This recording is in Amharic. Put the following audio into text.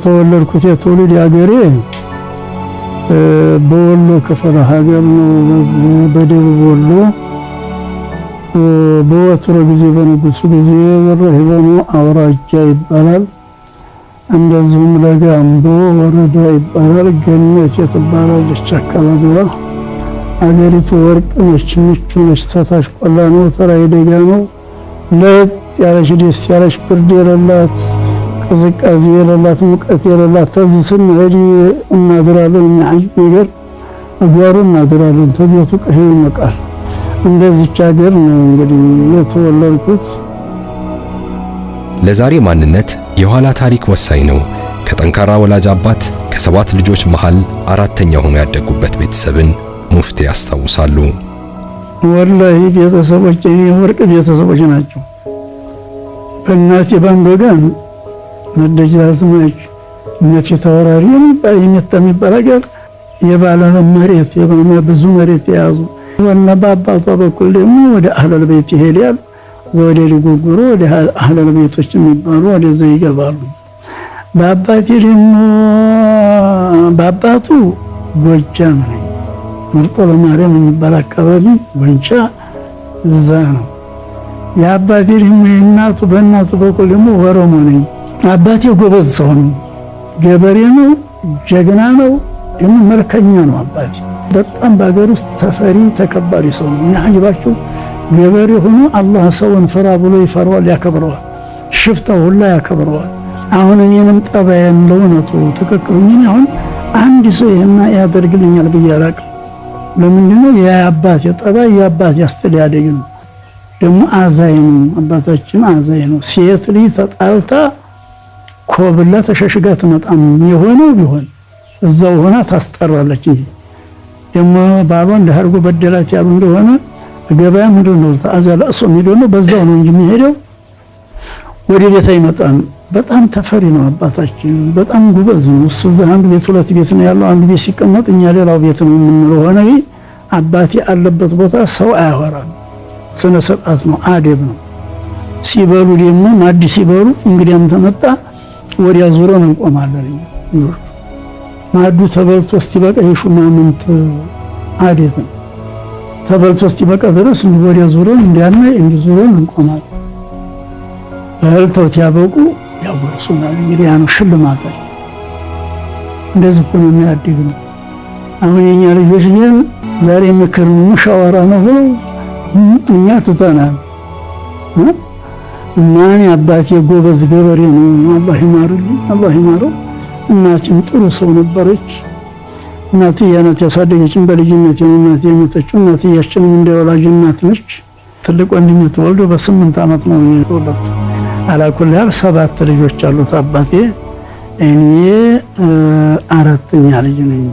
የተወለድኩት የትውልድ ሀገሬ በወሎ ክፍለ ሀገር ነው። በደቡብ ወሎ በወትሮ ጊዜ በንጉሱ ጊዜ ወረሂበኑ አውራጃ ይባላል። እንደዚሁም ለጋምቦ ወረዳ ይባላል። ገነት ትባላለች አካባቢዋ። አገሪቱ ወርቅ ነች፣ ምቹ ነች። ተታች ቆላ ነው፣ ተራይ ደጋ ነው። ለጥ ያለች ደስ ያለች ብርድ የሌላት ቅዝቃዜ የሌላት ሙቀት የሌላት። ተዚህ ስንሄድ እናድራለን። የሚያጅ ነገር አጓሩ እናድራለን። ተቤቱ ቀሄ ይመቃል። እንደዚች ሀገር ነው እንግዲህ የተወለድኩት። ለዛሬ ማንነት የኋላ ታሪክ ወሳኝ ነው። ከጠንካራ ወላጅ አባት ከ7 ልጆች መሃል አራተኛ ሆኖ ያደጉበት ቤተሰብን ሙፍቲ ያስታውሳሉ። ወላሂ ቤተሰቦች እኔ ወርቅ ቤተሰቦች ናቸው። በእናቴ ባንድ ወገን መደጃዝማች እነፊ ተወራሪ የሚባል ሀገር የባለ መሬት ብዙ መሬት የያዙ ወና በአባቷ በኩል ደግሞ ወደ አህለል ቤት ይሄዳል። ወደ ሊጎጉሮ ወደ አህለል ቤቶች የሚባሉ ወደዛ ይገባሉ። በአባቴ ደግሞ በአባቱ ጎጃም ነኝ። ምርጦ ለማርያም የሚባል አካባቢ ወንጫ እዛ ነው። የአባቴ ደግሞ የእናቱ በእናቱ በኩል ደግሞ ወረሞ ነኝ። አባቴ ጎበዝ ሰው ነው፣ ገበሬ ነው፣ ጀግና ነው፣ ደግሞ መልከኛ ነው። አባቴ በጣም በአገር ውስጥ ተፈሪ ተከባሪ ሰው ነው። የሚያጅባቸው ገበሬ ሆኖ አላህ ሰውን ፍራ ብሎ ይፈራዋል፣ ያከብረዋል። ሽፍታው ሁላ ያከብረዋል። አሁን እኔንም ጠባዬን ለእውነቱ ትክክሉኝ አሁን አንድ ሰው ይሄን ያደርግልኛል ብዬ አላቅም። ለምንድነው? የአባቴ ጠባይ የአባቴ አስተዳደግ ነው። ደግሞ አዛኝ ነው። አባታችን አዛኝ ነው። ሴት ልጅ ተጣልታ ኮብላ ተሸሽጋ ትመጣም የሆነው ቢሆን እዛው ሆና ታስጠራለች እንጂ ደግሞ ባሏን ለሀርጎ በደላት ያሉ እንደሆነ ገበያ ምንድነው ተአዛ ለእሱ የሚደነው በዛው ነው እንጂ የሚሄደው ወደ ቤት አይመጣም። በጣም ተፈሪ ነው አባታችን። በጣም ጉበዝ ነው። እሱ እዛ አንድ ቤት ሁለት ቤት ነው ያለው። አንድ ቤት ሲቀመጥ እኛ ሌላው ቤት ነው የምንለው። ሆነ አባቴ አለበት ቦታ ሰው አያወራም። ስነ ስርዓት ነው፣ አደብ ነው። ሲበሉ ደግሞ ማዲ ሲበሉ እንግዲያም ተመጣ ወዲያ ዙረን እንቆማለን። ማዱ ተበልቶ እስቲበቃ የሹማምንት አደብ ነው። ተበልቶ እስቲበቃ ድረስ ወዲያ ዙረን እንዲያና እንዲዙረን እንቆማለን። በልተው ያበቁ ያወርሱናል። እንግዲህ ያ ነው ሽልማታቸው። እንደዚህ እኮ ነው የሚያድግ ነው። አሁን የኛ ልጆች ግን ዛሬ ምክር ሙሻወራ ነው ብለው እኛ ትተናል። ማን አባቴ ጎበዝ ገበሬ ነው፣ አላህ ይማርልኝ፣ አላህ ይማረው። እናቴም ጥሩ ሰው ነበረች። እናቴ ያናት ያሳደገችን በልጅነት የእናቴ የሞተችው እናቴያችንም እንደ ወላጅ እናት ነች። ትልቅ ወንድሜ ተወልዶ በ8 ዓመት ነው የተወለድኩት። አላኩል ያል 7 ልጆች አሉት አባቴ። እኔ አራተኛ ልጅ ነኝ።